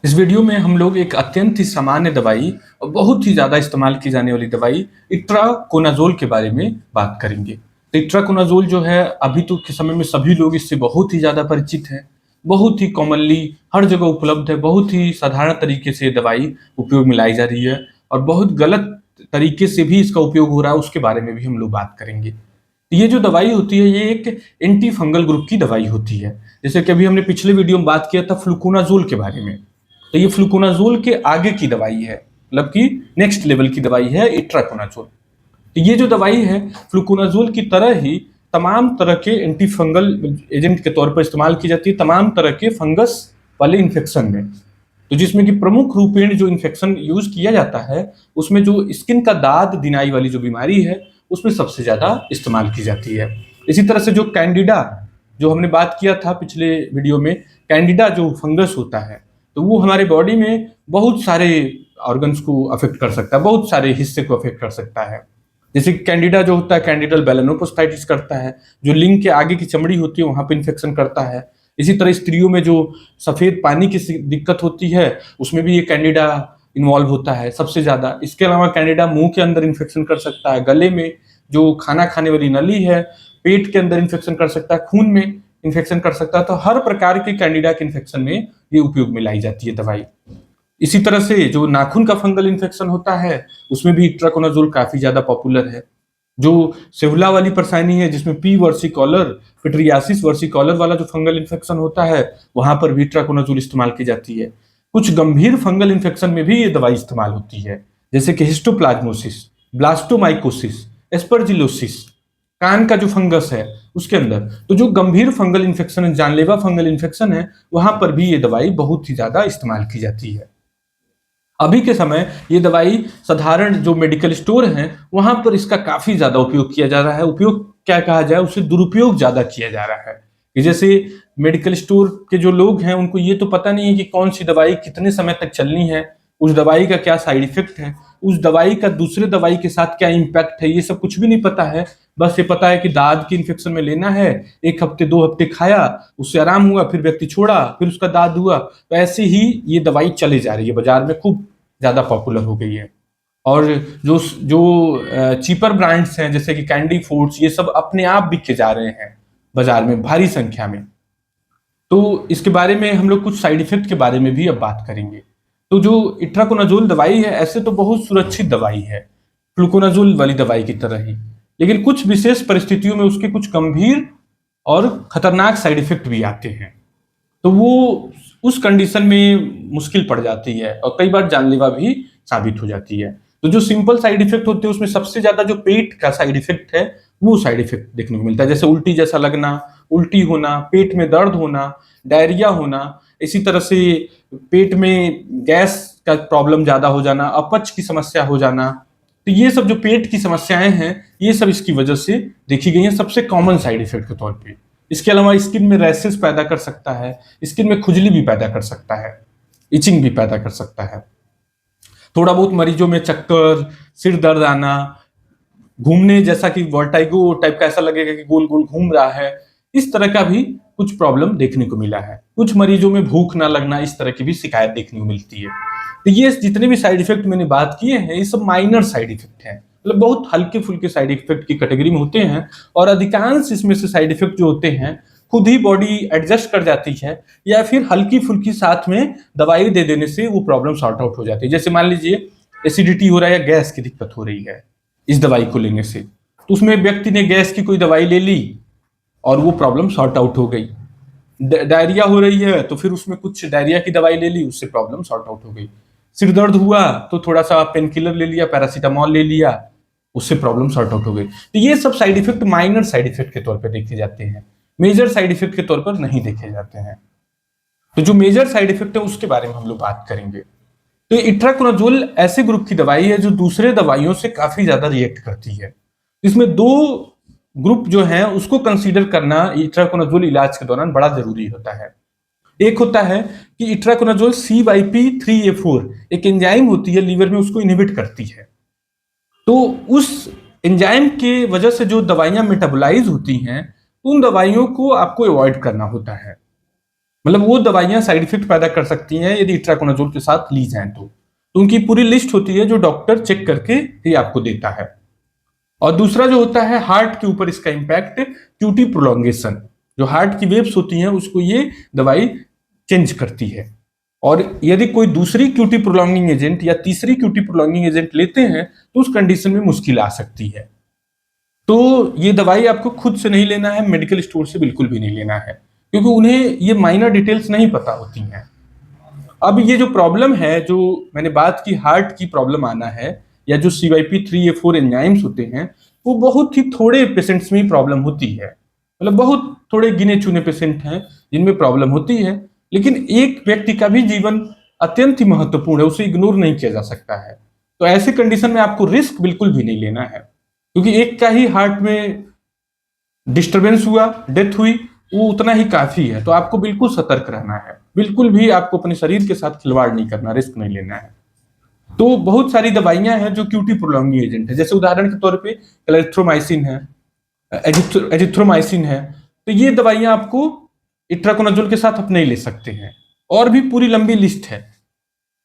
इस वीडियो में हम लोग एक अत्यंत ही सामान्य दवाई और बहुत ही ज़्यादा इस्तेमाल की जाने वाली दवाई इट्राकोनाज़ोल के बारे में बात करेंगे। तो इट्राकोनाज़ोल जो है अभी तो के समय में सभी लोग इससे बहुत ही ज़्यादा परिचित हैं। बहुत ही कॉमनली हर जगह उपलब्ध है, बहुत ही साधारण तरीके से ये दवाई उपयोग में लाई जा रही है और बहुत गलत तरीके से भी इसका उपयोग हो रहा है, उसके बारे में भी हम लोग बात करेंगे। ये जो दवाई होती है, ये एक एंटी फंगल ग्रुप की दवाई होती है। जैसे कि अभी हमने पिछले वीडियो में बात किया था फ्लुकोनाज़ोल के बारे में। तो ये फ्लुकोनाज़ोल के आगे की दवाई है, मतलब कि नेक्स्ट लेवल की दवाई है इट्राकोनाज़ोल। तो ये जो दवाई है फ्लुकोनाज़ोल की तरह ही तमाम तरह के एंटी फंगल एजेंट के तौर पर इस्तेमाल की जाती है तमाम तरह के फंगस वाले इन्फेक्शन में। तो जिसमें कि प्रमुख रूपेण जो इन्फेक्शन यूज किया जाता है, उसमें जो स्किन का दाद दिनाई वाली जो बीमारी है, उसमें सबसे ज्यादा इस्तेमाल की जाती है। इसी तरह से जो कैंडिडा, जो हमने बात किया था पिछले वीडियो में, कैंडिडा जो फंगस होता है, तो वो हमारे बॉडी में बहुत सारे ऑर्गन्स को अफेक्ट कर सकता है, बहुत सारे हिस्से को अफेक्ट कर सकता है। जैसे कैंडिडा जो होता है कैंडिडल बैलेनोपोस्टाइटिस करता है, जो लिंग के आगे की चमड़ी होती है वहां पे इन्फेक्शन करता है। इसी तरह स्त्रियों में जो सफेद पानी की दिक्कत होती है, उसमें भी ये कैंडिडा इन्वॉल्व होता है सबसे ज्यादा। इसके अलावा कैंडिडा मुंह के अंदर इन्फेक्शन कर सकता है, गले में जो खाना खाने वाली नली है, पेट के अंदर इन्फेक्शन कर सकता है, खून में इन्फेक्शन कर सकता है। तो हर प्रकार के कैंडिडा के इन्फेक्शन में ये उपयोग में लाई जाती है दवाई। इसी तरह से जो नाखून का फंगल इन्फेक्शन होता है, उसमें भी इट्राकोनाज़ोल काफी ज्यादा पॉपुलर है। जो सेहुला वाली परेशानी है, जिसमें पी वर्सिकॉलर, पिट्रियासिस वर्सिकॉलर वाला जो फंगल इन्फेक्शन होता है, वहां पर भी इट्राकोनाज़ोल इस्तेमाल की जाती है। कुछ गंभीर फंगल इन्फेक्शन में भी ये दवाई इस्तेमाल होती है, जैसे कि हिस्टोप्लाज्मोसिस, ब्लास्टोमाइकोसिस, एस्परजिलोसिस, कान का जो फंगस है उसके अंदर। तो जो गंभीर फंगल इन्फेक्शन है, जानलेवा फंगल इन्फेक्शन है, वहां पर भी ये दवाई बहुत ही ज्यादा इस्तेमाल की जाती है। अभी के समय ये दवाई साधारण जो मेडिकल स्टोर हैं वहां पर इसका काफी ज्यादा उपयोग किया जा रहा है। उपयोग क्या कहा जाए, उसे दुरुपयोग ज्यादा किया जा रहा है कि जैसे मेडिकल स्टोर के जो लोग हैं उनको ये तो पता नहीं है कि कौन सी दवाई कितने समय तक चलनी है, उस दवाई का क्या साइड इफेक्ट है, उस दवाई का दूसरे दवाई के साथ क्या इम्पैक्ट है, ये सब कुछ भी नहीं पता है। बस ये पता है कि दाद की इन्फेक्शन में लेना है, एक हफ्ते 2 हफ्ते खाया, उससे आराम हुआ, फिर व्यक्ति छोड़ा, फिर उसका दाद हुआ। तो ऐसे ही ये दवाई चली जा रही है, बाजार में खूब ज्यादा पॉपुलर हो गई है। और जो जो चीपर ब्रांड्स हैं जैसे कि कैंडी फूड्स, ये सब अपने आप बिके जा रहे हैं बाजार में भारी संख्या में। तो इसके बारे में हम लोग कुछ साइड इफेक्ट के बारे में भी अब बात करेंगे। तो जो इट्राकोनाज़ोल दवाई है, ऐसे तो बहुत सुरक्षित दवाई है फ्लुकोनाज़ोल वाली दवाई की तरह ही, लेकिन कुछ विशेष परिस्थितियों में उसके कुछ गंभीर और खतरनाक साइड इफेक्ट भी आते हैं। तो वो उस कंडीशन में मुश्किल पड़ जाती है और कई बार जानलेवा भी साबित हो जाती है। तो जो सिंपल साइड इफेक्ट होते हैं उसमें सबसे ज्यादा जो पेट का साइड इफेक्ट है, वो साइड इफेक्ट देखने को मिलता है, जैसे उल्टी जैसा लगना, उल्टी होना, पेट में दर्द होना, डायरिया होना। इसी तरह से पेट में गैस का प्रॉब्लम ज्यादा हो जाना, अपच की समस्या हो जाना। तो ये सब जो पेट की समस्याएं हैं, ये सब इसकी वजह से देखी गई हैं सबसे कॉमन साइड इफेक्ट के तौर पे। इसके अलावा स्किन में रैसेस पैदा कर सकता है, स्किन में खुजली भी पैदा कर सकता है, इचिंग भी पैदा कर सकता है। थोड़ा बहुत मरीजों में चक्कर, सिर दर्द आना, घूमने जैसा कि वर्टाइगो टाइप का, ऐसा लगेगा कि गोल गोल घूम रहा है, इस तरह का भी कुछ प्रॉब्लम देखने को मिला है। कुछ मरीजों में भूख ना लगना, इस तरह की भी शिकायत देखने को मिलती है। तो ये जितने भी साइड इफेक्ट मैंने बात किए हैं, ये सब माइनर साइड इफेक्ट हैं, मतलब बहुत हल्के फुल्के साइड इफेक्ट की कैटेगरी में होते हैं। और अधिकांश इसमें से साइड इफेक्ट जो होते हैं खुद ही बॉडी एडजस्ट कर जाती है, या फिर हल्की फुल्की साथ में दवाई दे देने से वो प्रॉब्लम सॉर्ट आउट हो जाती है। जैसे मान लीजिए एसिडिटी हो रहा है या गैस की दिक्कत हो रही है इस दवाई को लेने से, तो उसमें व्यक्ति ने गैस की कोई दवाई ले ली और वो प्रॉब्लम सॉर्ट आउट हो गई। डायरिया हो रही है तो फिर उसमें कुछ डायरिया की दवाई ले ली, उससे प्रॉब्लम सॉर्ट आउट हो गई। सिर दर्द हुआ तो थोड़ा सा पेन किलर ले लिया, पैरासीटामॉल ले लिया, उससे प्रॉब्लम सॉर्ट आउट हो गई। तो ये सब side effect minor side effect के तौर पर देखे जाते हैं, मेजर साइड इफेक्ट के तौर पर नहीं देखे जाते हैं। तो जो मेजर साइड इफेक्ट है उसके बारे में हम लोग बात करेंगे। तो इट्राकोनाज़ोल ऐसे ग्रुप की दवाई है जो दूसरे दवाइयों से काफी ज्यादा रिएक्ट करती है। इसमें दो ग्रुप जो है उसको कंसीडर करना इट्राकोनाज़ोल इलाज के दौरान बड़ा जरूरी होता है। एक होता है कि इट्राकोनाज़ोल CYP3A4 एक एंजाइम होती है लीवर में, उसको इनहिबिट करती है। तो उस एंजाइम के वजह से जो दवाइयां मेटाबोलाइज होती हैं, उन दवाइयों को आपको अवॉइड करना होता है। मतलब वो दवाइयाँ साइड इफ़ेक्ट पैदा कर सकती हैं यदि इट्राकोनाज़ोल के साथ ली जाएँ तो। तो उनकी पूरी लिस्ट होती है जो डॉक्टर चेक करके ही आपको देता है। और दूसरा जो होता है हार्ट के ऊपर इसका इम्पैक्ट, क्यूटी प्रोलॉन्गेशन। जो हार्ट की वेव्स होती हैं उसको ये दवाई चेंज करती है। और यदि कोई दूसरी क्यूटी प्रोलॉन्गिंग एजेंट या तीसरी क्यूटी प्रोलॉन्गिंग एजेंट लेते हैं तो उस कंडीशन में मुश्किल आ सकती है। तो ये दवाई आपको खुद से नहीं लेना है, मेडिकल स्टोर से बिल्कुल भी नहीं लेना है, क्योंकि उन्हें ये माइनर डिटेल्स नहीं पता होती हैं। अब ये जो प्रॉब्लम है, जो मैंने बात की हार्ट की प्रॉब्लम आना है, या जो CYP3A4 एंजाइम्स होते हैं, वो बहुत ही थोड़े पेशेंट्स में ही प्रॉब्लम होती है। मतलब बहुत थोड़े गिने चुने पेशेंट हैं जिनमें प्रॉब्लम होती है, लेकिन एक व्यक्ति का भी जीवन अत्यंत ही महत्वपूर्ण है, उसे इग्नोर नहीं किया जा सकता है। तो ऐसे कंडीशन में आपको रिस्क बिल्कुल भी नहीं लेना है, क्योंकि एक का ही हार्ट में डिस्टरबेंस हुआ, डेथ हुई, वो उतना ही काफी है। तो आपको बिल्कुल सतर्क रहना है, बिल्कुल भी आपको अपने शरीर के साथ खिलवाड़ नहीं करना, रिस्क नहीं लेना है। तो बहुत सारी दवाइयां हैं जो क्यूटी प्रोलॉन्गिंग एजेंट है, जैसे उदाहरण के तौर पे क्लेरिथ्रोमाइसिन है, एजिथ्रोमाइसिन है। तो ये दवाइयां आपको इट्राकोनाजोल के साथ आप नहीं ले सकते हैं। और भी पूरी लंबी लिस्ट है,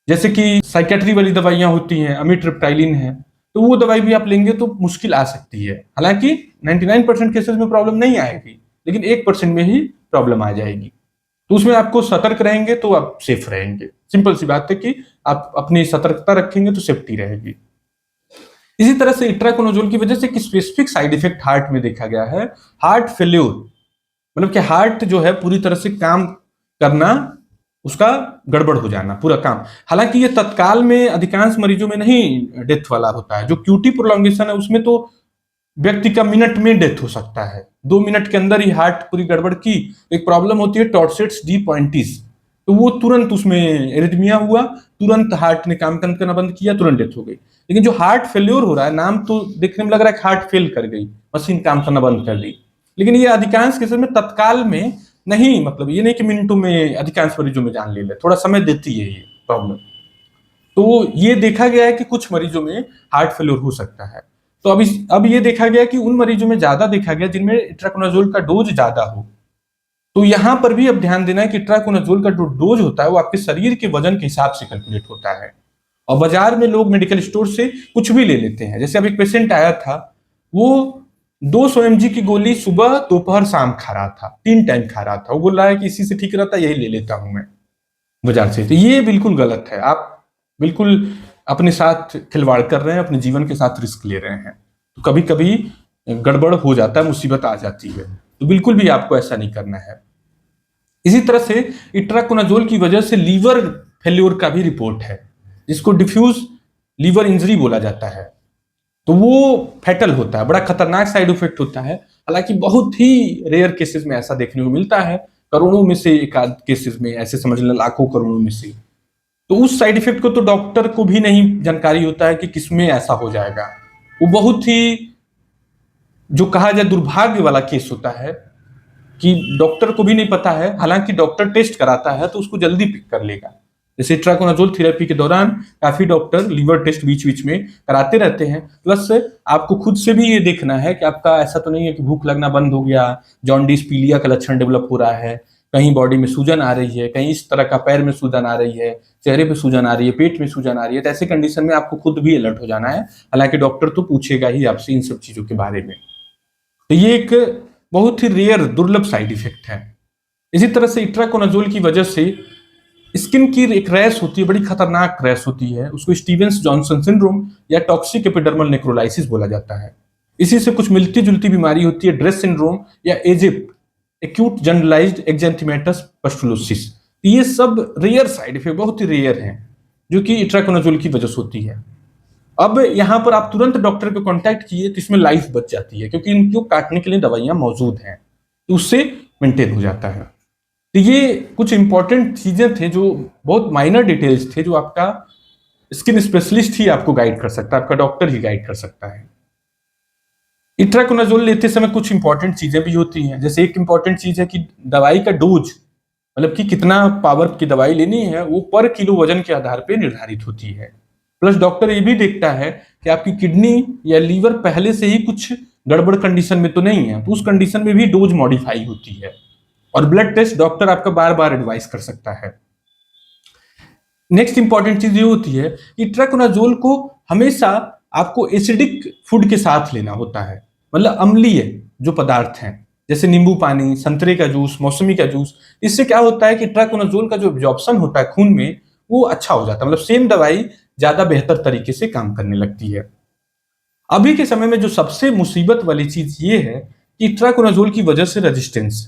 जैसे कि साइकेट्री वाली दवाइयां होती हैं, अमिट्रिप्टाइलिन है। तो वो दवाई भी आप लेंगे तो मुश्किल आ सकती है। हालांकि 99% केसेस में प्रॉब्लम नहीं आएगी, लेकिन 1% में ही प्रॉब्लम आ जाएगी। तो उसमें आपको सतर्क रहेंगे तो आप सेफ रहेंगे। सिंपल सी बात है कि आप अपनी सतर्कता रखेंगे तो सेफ्टी रहेगी। इसी तरह से इट्राकोनाजोल की वजह से एक स्पेसिफिक साइड इफेक्ट हार्ट में देखा गया है, हार्ट फेल्योर। मतलब कि हार्ट जो है पूरी तरह से काम करना, उसका गड़बड़ हो जाना पूरा काम। हालांकि ये तत्काल में अधिकांश मरीजों में नहीं डेथ वाला होता है। जो क्यूटी प्रोलॉन्गेशन है उसमें तो व्यक्ति का मिनट में डेथ हो सकता है, 2 मिनट के अंदर ही हार्ट पूरी गड़बड़ की। एक प्रॉब्लम होती है टॉर्सेट्स डी पॉइंटिस, तो वो तुरंत उसमें एरिथमिया हुआ, तुरंत हार्ट ने काम करना बंद किया, तुरंत डेथ हो गई। लेकिन जो हार्ट फेल्योर हो रहा है, नाम तो देखने में लग रहा है कि हार्ट फेल कर गई, मशीन काम करना बंद कर दी, लेकिन ये अधिकांश केसेस में तत्काल में नहीं, मतलब ये नहीं कि मिनटों में अधिकांश मरीजों में जान ले ले, थोड़ा समय देती है ये प्रॉब्लम। तो ये देखा गया है कि कुछ मरीजों में हार्ट फेल्योर हो सकता है। तो अब ये देखा गया कि उन मरीजों में ज्यादा देखा गया जिनमें इट्राकोनाजोल का डोज ज्यादा हो। तो यहां पर भी अब ध्यान देना है कि इट्राकोनाजोल का जो डोज होता है वो आपके शरीर के वजन के हिसाब से कैलकुलेट होता है। और बाजार में लोग मेडिकल स्टोर से कुछ भी ले लेते हैं। जैसे अब एक पेशेंट आया था, वो 200 mg की गोली सुबह दोपहर शाम खा रहा था, 3 टाइम खा रहा था। वो बोल रहा है कि इसी से ठीक रहता, यही ले लेता हूं मैं बाजार से। तो ये बिल्कुल गलत है। आप बिल्कुल अपने साथ खिलवाड़ कर रहे हैं, अपने जीवन के साथ रिस्क ले रहे हैं। तो कभी कभी गड़बड़ हो जाता है, मुसीबत आ जाती है, तो बिल्कुल भी आपको ऐसा नहीं करना है। इसी तरह से इट्राकोनाजोल की वजह से लीवर फेल्योर का भी रिपोर्ट है, जिसको डिफ्यूज लीवर इंजरी बोला जाता है। तो वो फैटल होता है, बड़ा खतरनाक साइड इफेक्ट होता है। हालांकि बहुत ही रेयर केसेस में ऐसा देखने को मिलता है, करोड़ों में से एक आध केसेस में, ऐसे समझ लें लाखों करोड़ों में से। तो उस साइड इफेक्ट को तो डॉक्टर को भी नहीं जानकारी होता है कि किसमें ऐसा हो जाएगा। वो बहुत ही, जो कहा जाए, दुर्भाग्य वाला केस होता है कि डॉक्टर को भी नहीं पता है। हालांकि डॉक्टर टेस्ट कराता है तो उसको जल्दी पिक कर लेगा। जैसे इट्राकोनाजोल थेरेपी के दौरान काफी डॉक्टर लीवर टेस्ट बीच बीच में कराते रहते हैं। प्लस आपको खुद से भी ये देखना है कि आपका ऐसा तो नहीं है कि भूख लगना बंद हो गया, जॉन्डिस पीलिया का लक्षण डेवलप हो रहा है, कहीं बॉडी में सूजन आ रही है, कहीं इस तरह का पैर में सूजन आ रही है, चेहरे पे सूजन आ रही है, पेट में सूजन आ रही है। तो ऐसे कंडीशन में आपको खुद भी अलर्ट हो जाना है। हालांकि डॉक्टर तो पूछेगा ही आपसे इन सब चीजों के बारे में। तो ये एक बहुत ही रेयर, दुर्लभ साइड इफेक्ट है। इसी तरह से इट्राकोनाजोल की वजह से स्किन की एक रैश होती है, बड़ी खतरनाक रैश होती है, उसको स्टीवेंस जॉनसन सिंड्रोम या टॉक्सिक एपिडर्मल नेक्रोलाइसिस बोला जाता है। इसी से कुछ मिलती जुलती बीमारी होती है, ड्रेस सिंड्रोम या एजिप्ट, एक्यूट जनरलाइज्ड एक्जेंथिमेटस पस्टुलोसिस। ये सब रेयर साइड इफेक्ट, बहुत ही रेयर हैं, जो कि इट्राकोनाजोल की वजह से होती है। अब यहाँ पर आप तुरंत डॉक्टर को कांटेक्ट किए तो इसमें लाइफ बच जाती है, क्योंकि इनको काटने के लिए दवाइयां मौजूद हैं, तो उससे मेंटेन हो जाता है। तो ये कुछ इंपॉर्टेंट चीजें थे, जो बहुत माइनर डिटेल्स थे, जो आपका स्किन स्पेशलिस्ट ही आपको गाइड कर सकता है, आपका डॉक्टर ही गाइड कर सकता है। इट्राकोनाजोल लेते समय कुछ इंपॉर्टेंट चीजें भी होती हैं। जैसे एक इंपॉर्टेंट चीज है कि दवाई का डोज, मतलब कि कितना पावर की दवाई लेनी है, वो पर किलो वजन के आधार पर निर्धारित होती है। प्लस डॉक्टर ये भी देखता है कि आपकी किडनी या लीवर पहले से ही कुछ गड़बड़ कंडीशन में तो नहीं है, तो उस कंडीशन में भी डोज मॉडिफाई होती है। और ब्लड टेस्ट डॉक्टर आपका बार बार एडवाइस कर सकता है। नेक्स्ट इंपॉर्टेंट चीज ये होती है कि इट्राकोनाजोल को हमेशा आपको एसिडिक फूड के साथ लेना होता है, मतलब अम्लीय जो पदार्थ हैं जैसे नींबू पानी, संतरे का जूस, मौसमी का जूस। इससे क्या होता है कि इट्राकोनाजोल का जो एब्जॉर्प्शन होता है खून में वो अच्छा हो जाता है, मतलब सेम दवाई ज्यादा बेहतर तरीके से काम करने लगती है। अभी के समय में जो सबसे मुसीबत वाली चीज ये है कि इट्राकोनाजोल की वजह से रेजिस्टेंस,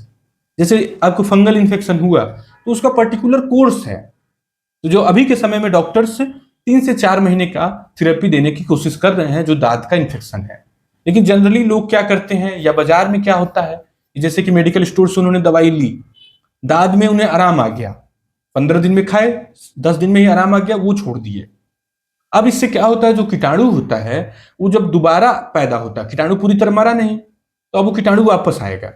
जैसे आपको फंगल इन्फेक्शन हुआ तो उसका पर्टिकुलर कोर्स है। तो जो अभी के समय में डॉक्टर्स 3 से 4 महीने का थेरेपी देने की कोशिश कर रहे हैं जो दांत का इन्फेक्शन है। लेकिन जनरली लोग क्या करते हैं या बाजार में क्या होता है कि जैसे कि मेडिकल स्टोर से उन्होंने दवाई ली, दांत में उन्हें आराम आ गया, 15 दिन में खाए, 10 दिन में ही आराम आ गया, वो छोड़ दिए। अब इससे क्या होता है, जो कीटाणु होता है वो जब दोबारा पैदा होता है, कीटाणु पूरी तरह मरा नहीं, तो अब वो कीटाणु वापस आएगा।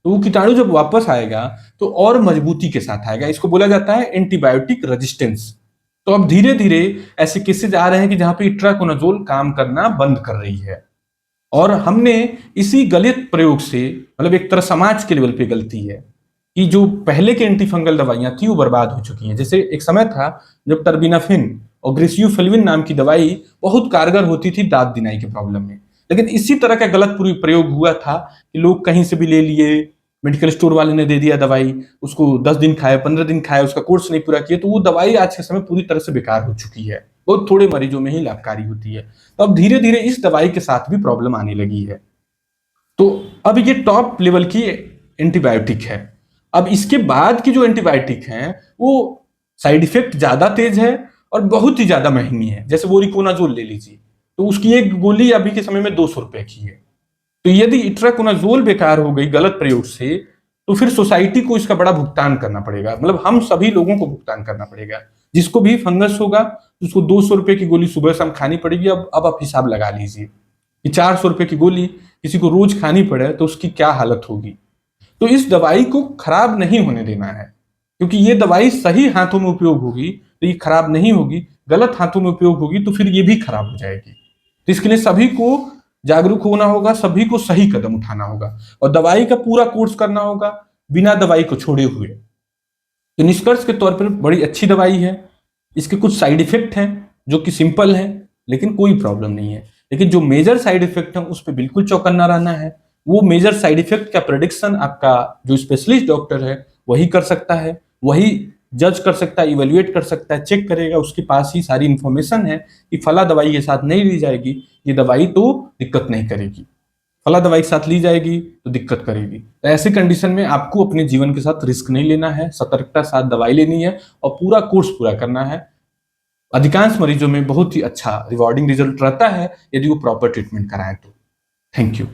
तो वो कीटाणु जब वापस आएगा तो और मजबूती के साथ आएगा। इसको बोला जाता है एंटीबायोटिक रेजिस्टेंस। तो अब धीरे धीरे ऐसे केसेज आ रहे हैं कि जहां पे इट्राकोनाजोल काम करना बंद कर रही है। और हमने इसी गलत प्रयोग से, मतलब एक तरह समाज के लेवल पे गलती है कि जो पहले के एंटी फंगल दवाइयां थी वो बर्बाद हो चुकी हैं। जैसे एक समय था जब टर्बिनाफिन और ग्रेसियोफिल्विन नाम की दवाई बहुत कारगर होती थी दांत दिनाई के प्रॉब्लम में, लेकिन इसी तरह का गलत प्रयोग हुआ था कि लोग कहीं से भी ले लिए, मेडिकल स्टोर वाले ने दे दिया दवाई, उसको 10 दिन खाए, 15 दिन खाए, उसका कोर्स नहीं पूरा किया, तो वो दवाई आज के समय पूरी तरह से बेकार हो चुकी है, बहुत थोड़े मरीजों में ही लाभकारी होती है। तो अब धीरे धीरे इस दवाई के साथ भी प्रॉब्लम आने लगी है। तो अब ये टॉप लेवल की एंटीबायोटिक है। अब इसके बाद की जो एंटीबायोटिक हैं वो साइड इफेक्ट ज्यादा तेज है और बहुत ही ज्यादा महंगी है। जैसे वोरिकोनाजोल ले लीजिए, तो उसकी एक गोली अभी के समय में 200 रुपए की है। तो यदि इट्राकोनाजोल बेकार हो गई गलत प्रयोग से, तो फिर सोसाइटी को इसका बड़ा भुगतान करना पड़ेगा, मतलब हम सभी लोगों को भुगतान करना पड़ेगा। जिसको भी फंगस होगा उसको 200 रुपए की गोली सुबह शाम खानी पड़ेगी। अब आप हिसाब लगा लीजिए कि 400 रुपए की गोली किसी को रोज खानी पड़े तो उसकी क्या हालत होगी। तो इस दवाई को खराब नहीं होने देना है, क्योंकि ये दवाई सही हाथों में उपयोग होगी तो ये खराब नहीं होगी, गलत हाथों में उपयोग होगी तो फिर ये भी खराब हो जाएगी। तो इसके लिए सभी को जागरूक होना होगा, सभी को सही कदम उठाना होगा और दवाई का पूरा कोर्स करना होगा बिना दवाई को छोड़े हुए। तो निष्कर्ष के तौर पर बड़ी अच्छी दवाई है। इसके कुछ साइड इफेक्ट हैं जो कि सिंपल है, लेकिन कोई प्रॉब्लम नहीं है। लेकिन जो मेजर साइड इफेक्ट है उस पर बिल्कुल चौकन्ना रहना है। वो मेजर साइड इफेक्ट का प्रेडिक्शन आपका जो स्पेशलिस्ट डॉक्टर है वही कर सकता है, वही जज कर सकता है, इवेल्युएट कर सकता है, चेक करेगा, उसके पास ही सारी इंफॉर्मेशन है कि फला दवाई के साथ नहीं ली जाएगी, ये दवाई तो दिक्कत नहीं करेगी, फला दवाई के साथ ली जाएगी तो दिक्कत करेगी। तो ऐसी कंडीशन में आपको अपने जीवन के साथ रिस्क नहीं लेना है, सतर्कता के साथ दवाई लेनी है और पूरा कोर्स पूरा करना है। अधिकांश मरीजों में बहुत ही अच्छा रिवॉर्डिंग रिजल्ट रहता है यदि वो प्रॉपर ट्रीटमेंट कराएं तो। Thank you.